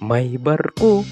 may barko,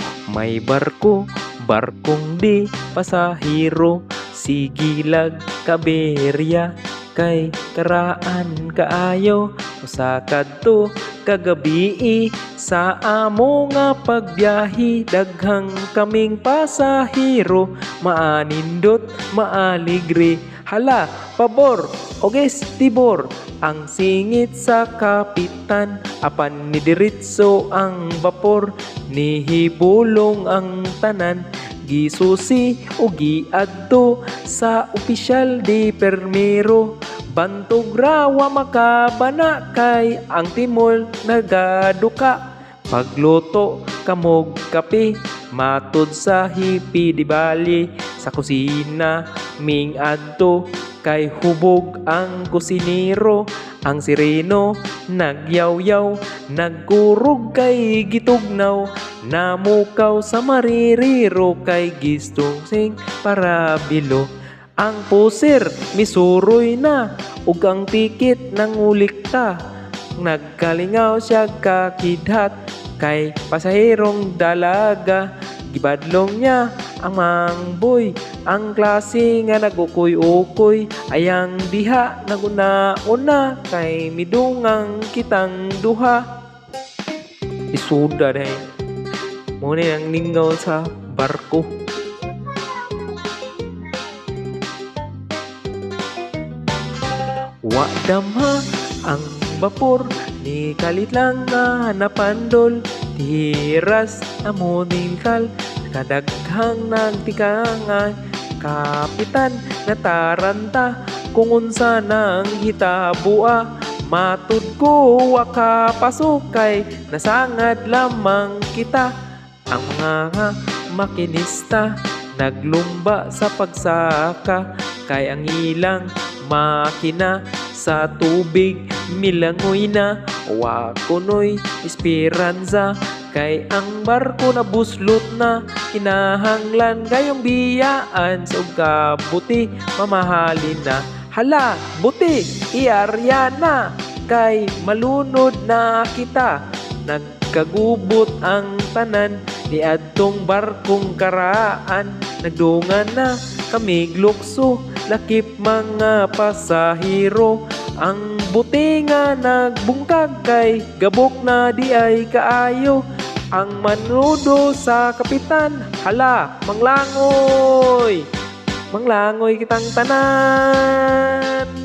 barkong di pasahero, sigilag kaberya, kay karaan kaayo, usa kadto kagabii, sa amo nga pagbiyahe, daghang kaming pasahero, maanindot, maaligre, hala, pabor, oges tibor, ang singit sa kapitan, apan ni diritso ang vapor, nihibulong ang tanan, gisusi o giadto sa opisyal di permero, bantog rawa makabana, kay ang timol nagaduka, pagluto kamog kape, matud sa hipi di bali, sa kusina ming adto, kay hubog ang kusinero, ang sireno nagyaw-yaw, nagkurog kay gitugnaw, namukaw sa maririro, kay gistong sing parabilo, ang puser misuroy na, ug ang tikit nangulikta, nagkalingaw siya kakidhat, kay pasaherong dalaga, gibadlong niya ang mangboy, ang klase nga nagukoy-ukoy, ayang diha naguna-una, kay midungang kitang duha. Isuda dahi muna ang ningaw sa barko. Wa damha ang bapor, ni kalit lang nga napandol, tiras amuning kal, kadaghang nagtikangan, kapitan nataranta, kung unsa nang hitabua, matud ko waka pasukay, nasangad lamang kita, ang mga makinista naglumba sa pagsaka, kay ang ilang makina sa tubig milangoy na, wa kunoy esperanza, kay ang barko na buslot na, kinahanglan gayong biyaan, sa kabuti mamahalin na, hala buti iarya na, kay malunod na kita, nagkagubot ang tanan, ni adtong barkong karaan, nagdungan na kami glukso, lakip mga pasahero, ang buti nga nagbungkag, kay gabok na di ay kaayo, ang manudo sa kapitan, hala manglangoy, manglangoy kitang tanan.